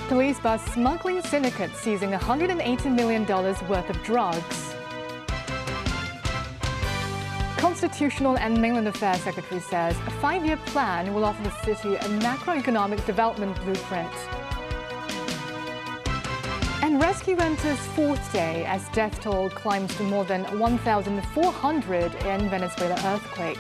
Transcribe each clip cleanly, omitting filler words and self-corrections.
Police bust smuggling syndicate seizing $180 million worth of drugs. Constitutional and Mainland Affairs Secretary says a 5-year plan will offer the city a macroeconomic development blueprint. And rescue enters fourth day as death toll climbs to more than 1,400 in Venezuela earthquake.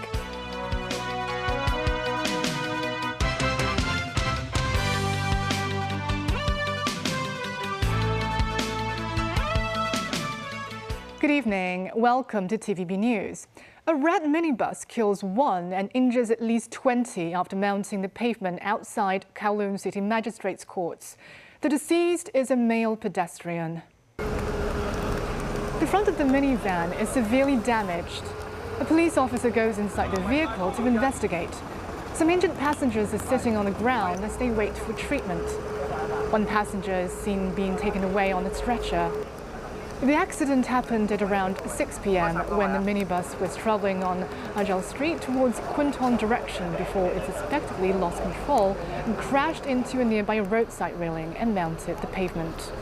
Good evening. Welcome to TVB News. A red minibus kills 1 and injures at least 20 after mounting the pavement outside Kowloon City Magistrates' Courts. The deceased is a male pedestrian. The front of the minivan is severely damaged. A police officer goes inside the vehicle to investigate. Some injured passengers are sitting on the ground as they wait for treatment. One passenger is seen being taken away on a stretcher. The accident happened at around 6 p.m. when the minibus was traveling on Ajal Street towards Kwinton direction before it suspectedly lost control and crashed into a nearby roadside railing and mounted the pavement.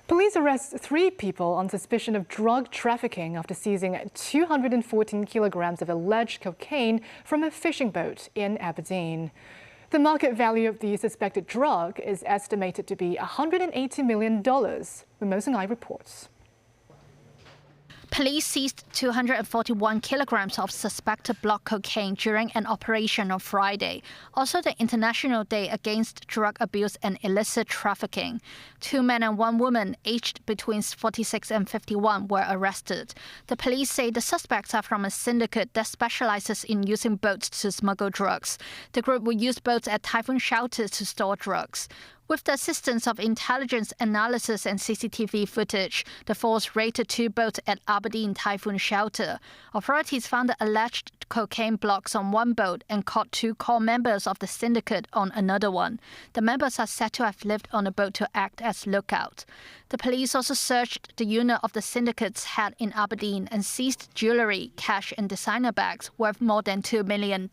Police arrest 3 people on suspicion of drug trafficking after seizing 214 kilograms of alleged cocaine from a fishing boat in Aberdeen. The market value of the suspected drug is estimated to be $180 million, Mimosang reports. Police seized 241 kilograms of suspected block cocaine during an operation on Friday, also the International Day Against Drug Abuse and Illicit Trafficking. 2 men and 1 woman, aged between 46 and 51, were arrested. The police say the suspects are from a syndicate that specializes in using boats to smuggle drugs. The group will use boats at typhoon shelters to store drugs. With the assistance of intelligence analysis and CCTV footage, the force raided 2 boats at Aberdeen Typhoon Shelter. Authorities found the alleged cocaine blocks on 1 boat and caught 2 core members of the syndicate on another one. The members are said to have lived on a boat to act as lookout. The police also searched the unit of the syndicate's head in Aberdeen and seized jewelry, cash and designer bags worth more than $2 million.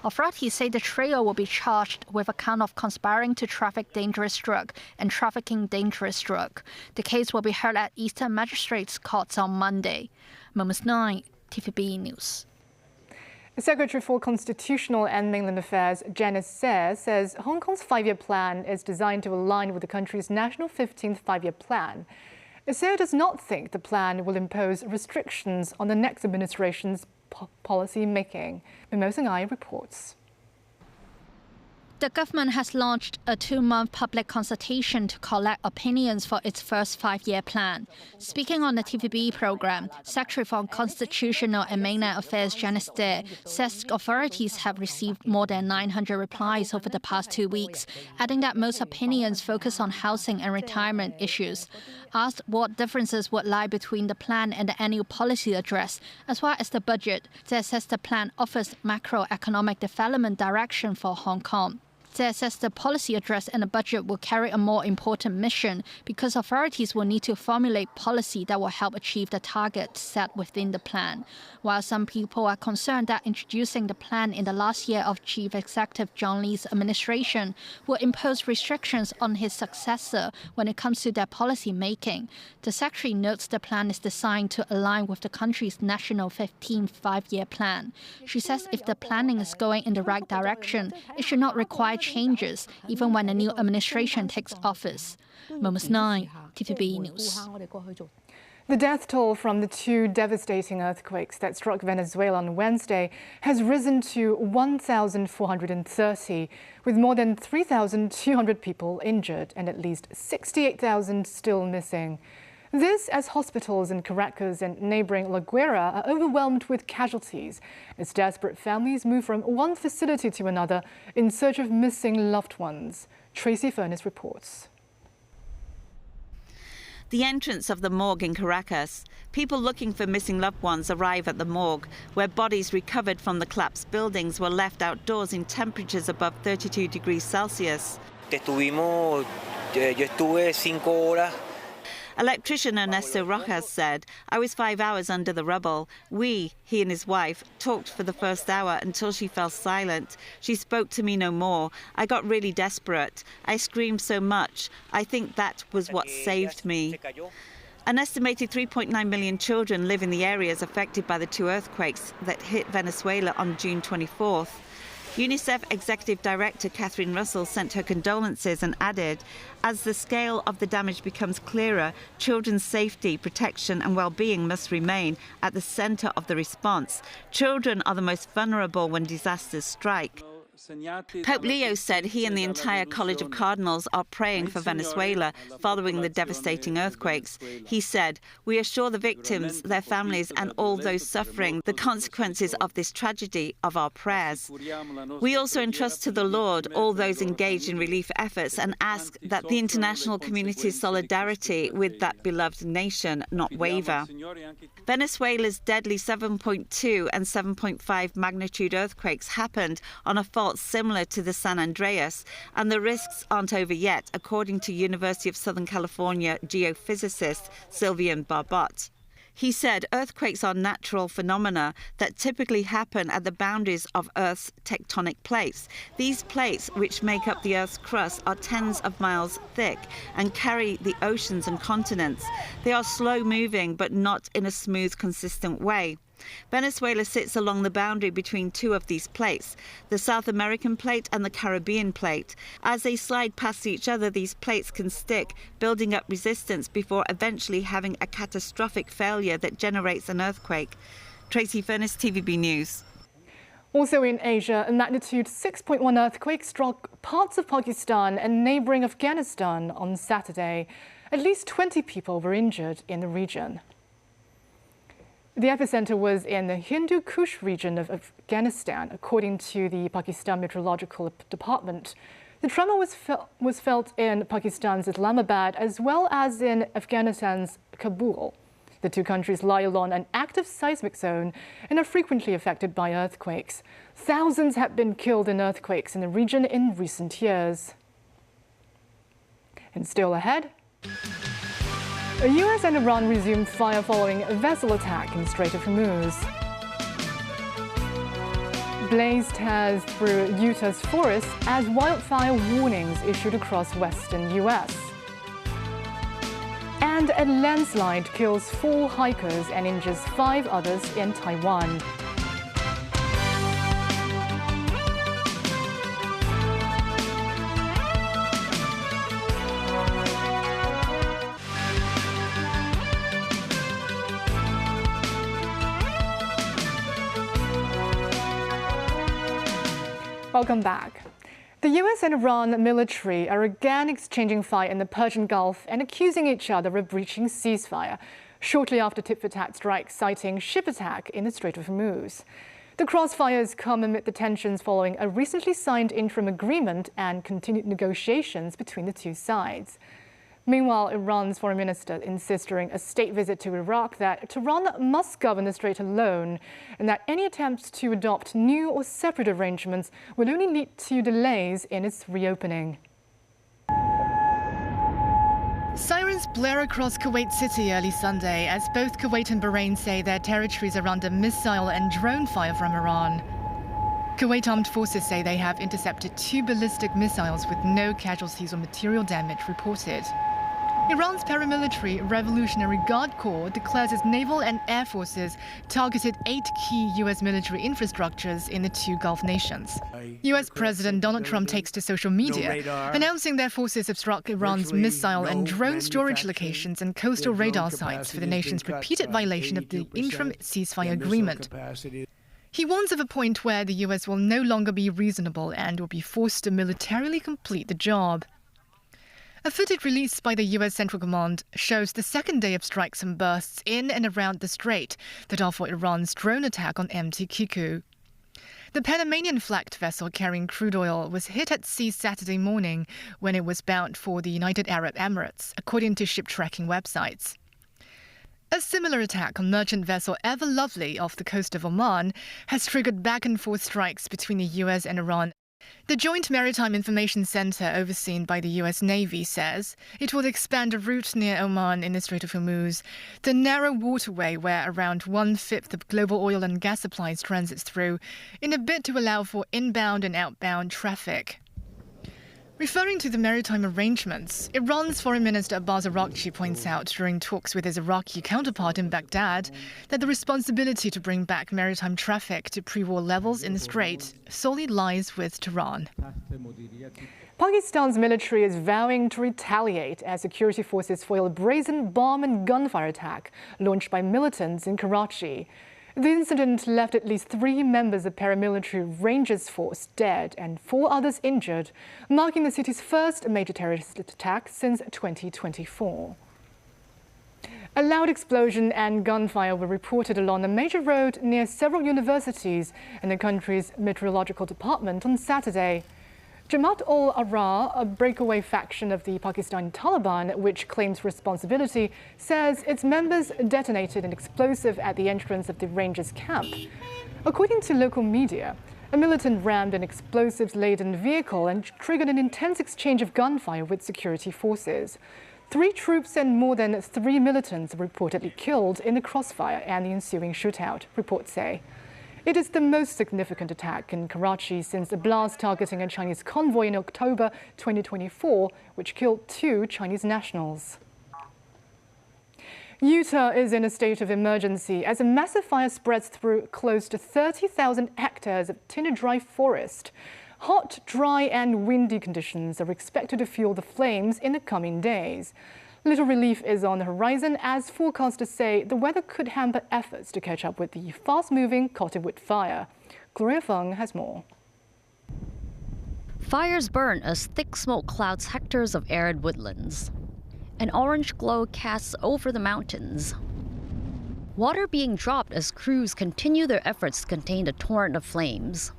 Authorities say the trio will be charged with a count of conspiring to traffic dangerous drug and trafficking dangerous drug. The case will be heard at Eastern Magistrates' Courts on Monday. Moments 9, TVB News. Secretary for Constitutional and Mainland Affairs Janice Sayer says Hong Kong's 5-year plan is designed to align with the country's national 15th 5-year plan. Sayer does not think the plan will impose restrictions on the next administration's policy making. Mimosang reports. The government has launched a 2-month public consultation to collect opinions for its first 5-year plan. Speaking on the TVB program, Secretary for Constitutional and Mainland Affairs Janice Sayer says authorities have received more than 900 replies over the past 2 weeks, adding that most opinions focus on housing and retirement issues. Asked what differences would lie between the plan and the annual policy address, as well as the budget, Sayer says the plan offers macroeconomic development direction for Hong Kong. Sayer says the policy address and the budget will carry a more important mission because authorities will need to formulate policy that will help achieve the targets set within the plan. While some people are concerned that introducing the plan in the last year of Chief Executive John Lee's administration will impose restrictions on his successor when it comes to their policy making, the Secretary notes the plan is designed to align with the country's national 15th 5-year plan. She says if the planning is going in the right direction, it should not require changes, even when a new administration takes office. Moments 9, TVB News. The death toll from the 2 devastating earthquakes that struck Venezuela on Wednesday has risen to 1,430, with more than 3,200 people injured and at least 68,000 still missing. This as hospitals in Caracas and neighboring La Guaira are overwhelmed with casualties as desperate families move from one facility to another in search of missing loved ones. Tracy Furness reports. The entrance of the morgue in Caracas. People looking for missing loved ones arrive at the morgue, where bodies recovered from the collapsed buildings were left outdoors in temperatures above 32 degrees Celsius. Yo estuve 5 horas. Electrician Ernesto Rojas said, "I was 5 hours under the rubble. He and his wife, talked for the first hour until she fell silent. She spoke to me no more. I got really desperate. I screamed so much. I think that was what saved me." An estimated 3.9 million children live in the areas affected by the two earthquakes that hit Venezuela on June 24th. UNICEF Executive Director Catherine Russell sent her condolences and added, "As the scale of the damage becomes clearer, children's safety, protection and well-being must remain at the centre of the response. Children are the most vulnerable when disasters strike." Pope Leo said he and the entire College of Cardinals are praying for Venezuela following the devastating earthquakes. He said, "We assure the victims, their families and all those suffering the consequences of this tragedy of our prayers. We also entrust to the Lord all those engaged in relief efforts and ask that the international community's solidarity with that beloved nation not waver." Venezuela's deadly 7.2 and 7.5 magnitude earthquakes happened on a fault similar to the San Andreas, and the risks aren't over yet, according to University of Southern California geophysicist Sylvian Barbot. He said earthquakes are natural phenomena that typically happen at the boundaries of Earth's tectonic plates. These plates, which make up the Earth's crust, are tens of miles thick and carry the oceans and continents. They are slow-moving, but not in a smooth, consistent way. Venezuela sits along the boundary between two of these plates, the South American plate and the Caribbean plate. As they slide past each other, these plates can stick, building up resistance before eventually having a catastrophic failure that generates an earthquake. Tracy Furness, TVB News. Also in Asia, a magnitude 6.1 earthquake struck parts of Pakistan and neighbouring Afghanistan on Saturday. At least 20 people were injured in the region. The epicenter was in the Hindu Kush region of Afghanistan, according to the Pakistan Meteorological Department. The tremor was felt in Pakistan's Islamabad as well as in Afghanistan's Kabul. The two countries lie along an active seismic zone and are frequently affected by earthquakes. Thousands have been killed in earthquakes in the region in recent years. And still ahead, the US and Iran resumed fire following a vessel attack in the Strait of Hormuz. Blaze tears through Utah's forests as wildfire warnings issued across western US. And a landslide kills 4 hikers and injures 5 others in Taiwan. Welcome back. The US and Iran military are again exchanging fire in the Persian Gulf and accusing each other of breaching ceasefire, shortly after tit-for-tat strikes citing ship attack in the Strait of Hormuz. The crossfires come amid the tensions following a recently signed interim agreement and continued negotiations between the two sides. Meanwhile, Iran's foreign minister insists during a state visit to Iraq that Tehran must govern the strait alone and that any attempts to adopt new or separate arrangements will only lead to delays in its reopening. Sirens blare across Kuwait City early Sunday as both Kuwait and Bahrain say their territories are under missile and drone fire from Iran. Kuwait armed forces say they have intercepted 2 ballistic missiles with no casualties or material damage reported. Iran's paramilitary Revolutionary Guard Corps declares its naval and air forces targeted 8 key U.S. military infrastructures in the 2 Gulf nations. U.S. President Donald Trump takes to social media, announcing their forces have struck Iran's missile and drone storage locations and coastal radar sites for the nation's repeated violation of the interim ceasefire agreement. He warns of a point where the U.S. will no longer be reasonable and will be forced to militarily complete the job. A footage released by the U.S. Central Command shows the second day of strikes and bursts in and around the strait that are for Iran's drone attack on MT Kiku. The Panamanian-flagged vessel carrying crude oil was hit at sea Saturday morning when it was bound for the United Arab Emirates, according to ship tracking websites. A similar attack on merchant vessel Ever Lovely off the coast of Oman has triggered back-and-forth strikes between the U.S. and Iran The Joint Maritime Information Center, overseen by the U.S. Navy, says it will expand a route near Oman in the Strait of Hormuz, the narrow waterway where around 1/5 of global oil and gas supplies transits through, in a bid to allow for inbound and outbound traffic. Referring to the maritime arrangements, Iran's Foreign Minister Abbas Araghchi points out during talks with his Iraqi counterpart in Baghdad that the responsibility to bring back maritime traffic to pre-war levels in the Strait solely lies with Tehran. Pakistan's military is vowing to retaliate as security forces foil a brazen bomb and gunfire attack launched by militants in Karachi. The incident left at least 3 members of paramilitary Rangers force dead and 4 others injured, marking the city's first major terrorist attack since 2024. A loud explosion and gunfire were reported along a major road near several universities in the country's meteorological department on Saturday. Jamaat-ul-Ahrar, a breakaway faction of the Pakistani Taliban, which claims responsibility, says its members detonated an explosive at the entrance of the Rangers camp. According to local media, a militant rammed an explosives-laden vehicle and triggered an intense exchange of gunfire with security forces. 3 troops and more than 3 militants were reportedly killed in the crossfire and the ensuing shootout, reports say. It is the most significant attack in Karachi since a blast targeting a Chinese convoy in October 2024, which killed 2 Chinese nationals. Utah is in a state of emergency as a massive fire spreads through close to 30,000 hectares of tinder-dry forest. Hot, dry and windy conditions are expected to fuel the flames in the coming days. Little relief is on the horizon as forecasters say the weather could hamper efforts to catch up with the fast-moving cottonwood fire. Gloria Feng has more. Fires burn as thick smoke clouds hectares of arid woodlands. An orange glow casts over the mountains. Water being dropped as crews continue their efforts to contain the torrent of flames.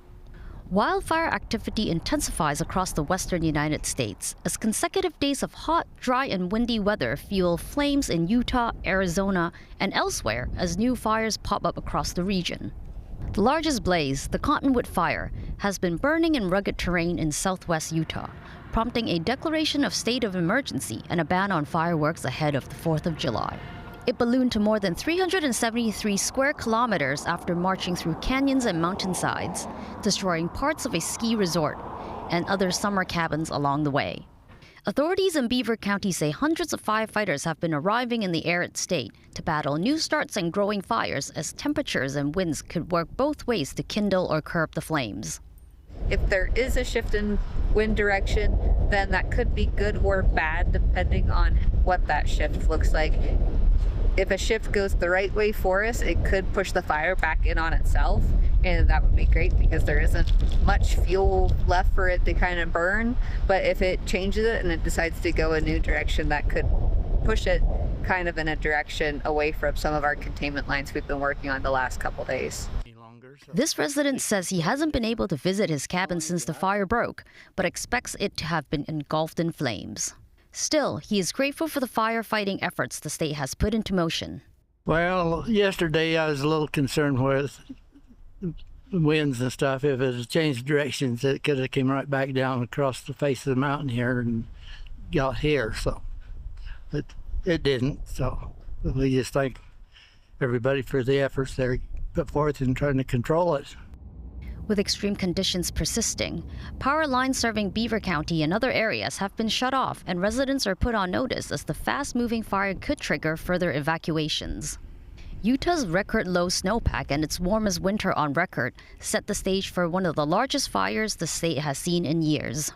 Wildfire activity intensifies across the western United States as consecutive days of hot, dry, and windy weather fuel flames in Utah, Arizona, and elsewhere as new fires pop up across the region. The largest blaze, the Cottonwood Fire, has been burning in rugged terrain in southwest Utah, prompting a declaration of state of emergency and a ban on fireworks ahead of the 4th of July. It ballooned to more than 373 square kilometers after marching through canyons and mountainsides, destroying parts of a ski resort and other summer cabins along the way. Authorities in Beaver County say hundreds of firefighters have been arriving in the arid state to battle new starts and growing fires as temperatures and winds could work both ways to kindle or curb the flames. If there is a shift in wind direction, then that could be good or bad depending on what that shift looks like. If a shift goes the right way for us, it could push the fire back in on itself, and that would be great because there isn't much fuel left for it to kind of burn. But if it changes it and it decides to go a new direction, that could push it kind of in a direction away from some of our containment lines we've been working on the last couple days. This resident says he hasn't been able to visit his cabin since the fire broke, but expects it to have been engulfed in flames. Still, he is grateful for the firefighting efforts the state has put into motion. Well, yesterday I was a little concerned with winds and stuff. If it had changed directions, it could have came right back down across the face of the mountain here and got here. So it didn't. So we just thank everybody for the efforts they put forth in trying to control it. With extreme conditions persisting, power lines serving Beaver County and other areas have been shut off, and residents are put on notice as the fast-moving fire could trigger further evacuations. Utah's record low snowpack and its warmest winter on record set the stage for one of the largest fires the state has seen in years.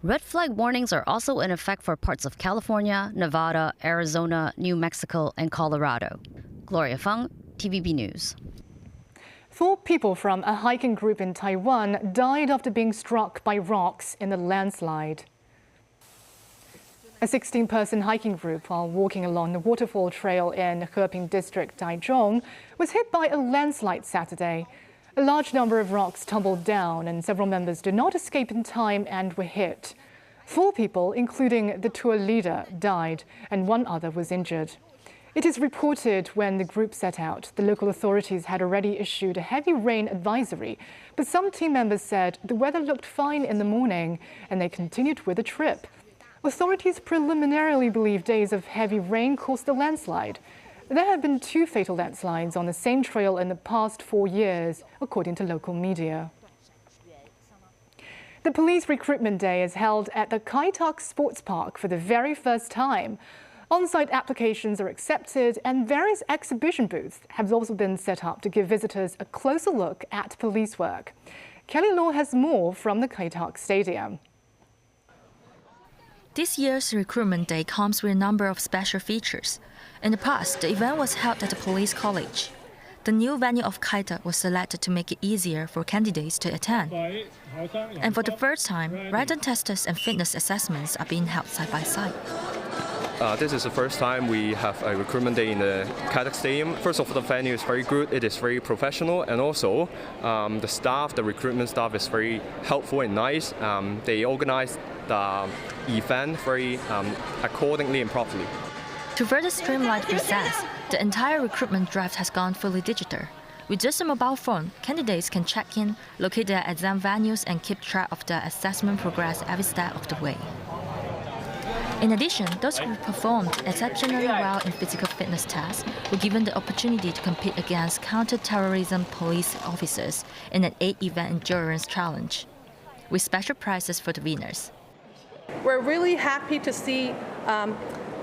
Red flag warnings are also in effect for parts of California, Nevada, Arizona, New Mexico, and Colorado. Gloria Feng, TVB News. 4 people from a hiking group in Taiwan died after being struck by rocks in a landslide. A 16-person hiking group, while walking along the waterfall trail in Heping District, Taichung, was hit by a landslide Saturday. A large number of rocks tumbled down and several members did not escape in time and were hit. 4 people, including the tour leader, died and 1 other was injured. It is reported when the group set out, the local authorities had already issued a heavy rain advisory, but some team members said the weather looked fine in the morning and they continued with the trip. Authorities preliminarily believe days of heavy rain caused the landslide. There have been 2 fatal landslides on the same trail in the past 4 years, according to local media. The police recruitment day is held at the Kai Tak Sports Park for the very first time. On-site applications are accepted and various exhibition booths have also been set up to give visitors a closer look at police work. Kelly Law has more from the Kai Tak Stadium. This year's recruitment day comes with a number of special features. In the past, the event was held at the police college. The new venue of Kai Tak was selected to make it easier for candidates to attend. And for the first time, written tests and fitness assessments are being held side by side. This is the first time we have a recruitment day in the Kai Tak Stadium. First of all, the venue is very good. It is very professional, and also the staff, the recruitment staff, is very helpful and nice. They organize the event very accordingly and properly. To further streamline the process, the entire recruitment draft has gone fully digital. With just a mobile phone, candidates can check in, locate their exam venues, and keep track of their assessment progress every step of the way. In addition, those who performed exceptionally well in physical fitness tests were given the opportunity to compete against counter-terrorism police officers in an 8-event endurance challenge, with special prizes for the winners. We're really happy to see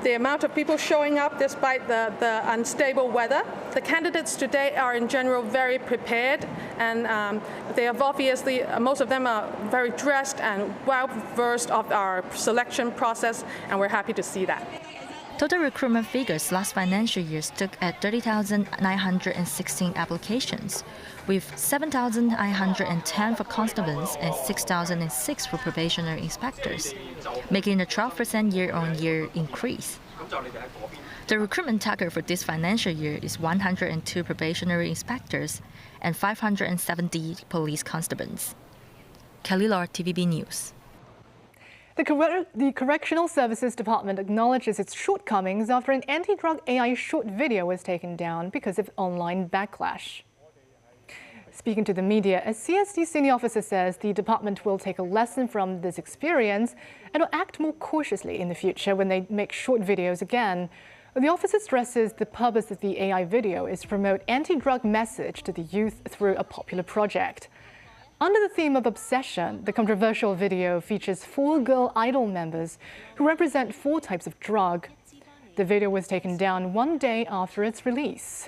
the amount of people showing up despite the unstable weather. The candidates today are in general very prepared, and they have obviously, most of them are very dressed and well versed of our selection process, and we're happy to see that. Total recruitment figures last financial year stood at 30,916 applications, with 7,910 for constables and 6,006 for probationary inspectors, making a 12% year-on-year increase. The recruitment target for this financial year is 102 probationary inspectors and 570 police constables. Kelly Law, TVB News. The Correctional Services Department acknowledges its shortcomings after an anti-drug AI short video was taken down because of online backlash. Speaking to the media, a CSD senior officer says the department will take a lesson from this experience and will act more cautiously in the future when they make short videos again. The officer stresses the purpose of the AI video is to promote anti-drug message to the youth through a popular project. Under the theme of obsession, the controversial video features 4 girl idol members who represent 4 types of drug. The video was taken down 1 day after its release.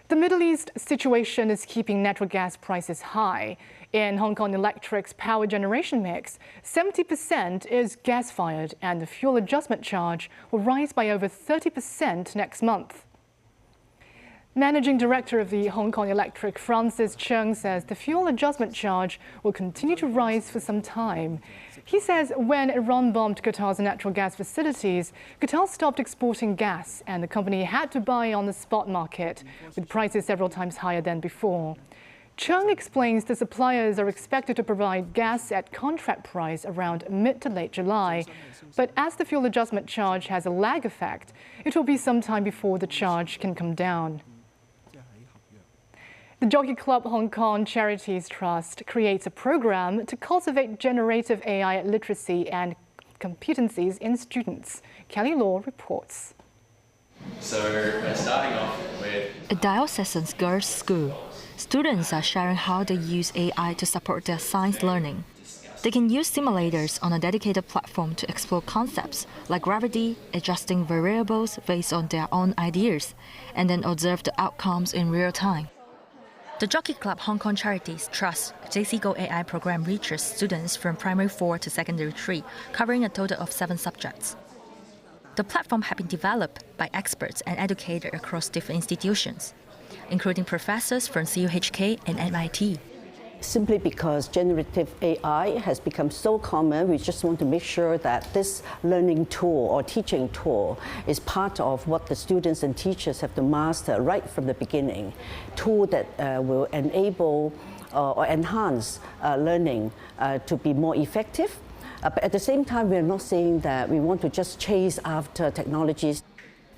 The Middle East situation is keeping natural gas prices high. In Hong Kong Electric's power generation mix, 70% is gas-fired, and the fuel adjustment charge will rise by over 30% next month. Managing Director of the Hong Kong Electric, Francis Cheung, says the fuel adjustment charge will continue to rise for some time. He says when Iran bombed Qatar's natural gas facilities, Qatar stopped exporting gas and the company had to buy on the spot market, with prices several times higher than before. Cheung explains the suppliers are expected to provide gas at contract price around mid to late July. But as the fuel adjustment charge has a lag effect, it will be some time before the charge can come down. The Jockey Club Hong Kong Charities Trust creates a program to cultivate generative AI literacy and competencies in students. Kelly Law reports. So we're starting off with a diocesan girls' school. Students are sharing how they use AI to support their science learning. They can use simulators on a dedicated platform to explore concepts like gravity, adjusting variables based on their own ideas, and then observe the outcomes in real time. The Jockey Club Hong Kong Charities Trust JC Go AI program reaches students from primary 4 to secondary 3, covering a total of 7 subjects. The platform has been developed by experts and educators across different institutions, including professors from CUHK and MIT. Simply because generative AI has become so common, we just want to make sure that this learning tool or teaching tool is part of what the students and teachers have to master right from the beginning. Tool that will enable or enhance learning to be more effective, But at the same time, we're not saying that we want to just chase after technologies.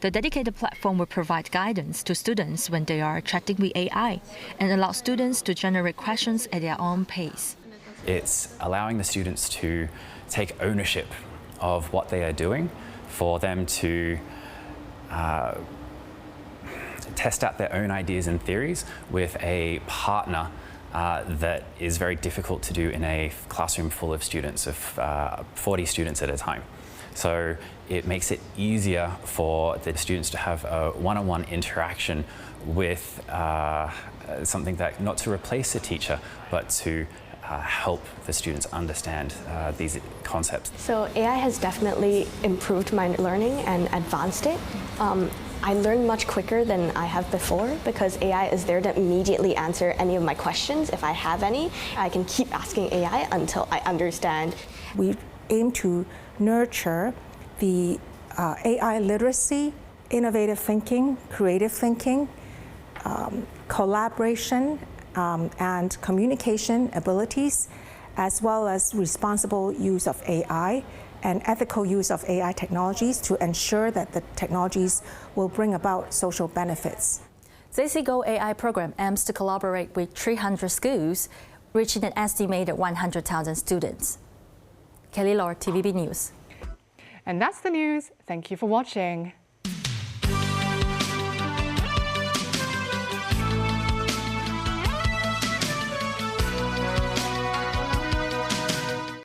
The dedicated platform will provide guidance to students when they are interacting with AI and allow students to generate questions at their own pace. It's allowing the students to take ownership of what they are doing, for them to test out their own ideas and theories with a partner that is very difficult to do in a classroom full of students, of 40 students at a time. So it makes it easier for the students to have a one-on-one interaction with something that, not to replace a teacher, but to help the students understand these concepts. So AI has definitely improved my learning and advanced it. I learn much quicker than I have before because AI is there to immediately answer any of my questions if I have any. I can keep asking AI until I understand. We aim to nurture the AI literacy, innovative thinking, creative thinking, collaboration, and communication abilities, as well as responsible use of AI and ethical use of AI technologies to ensure that the technologies will bring about social benefits. ZC Go AI program aims to collaborate with 300 schools, reaching an estimated 100,000 students. Kelly Law, TVB News. And that's the news. Thank you for watching.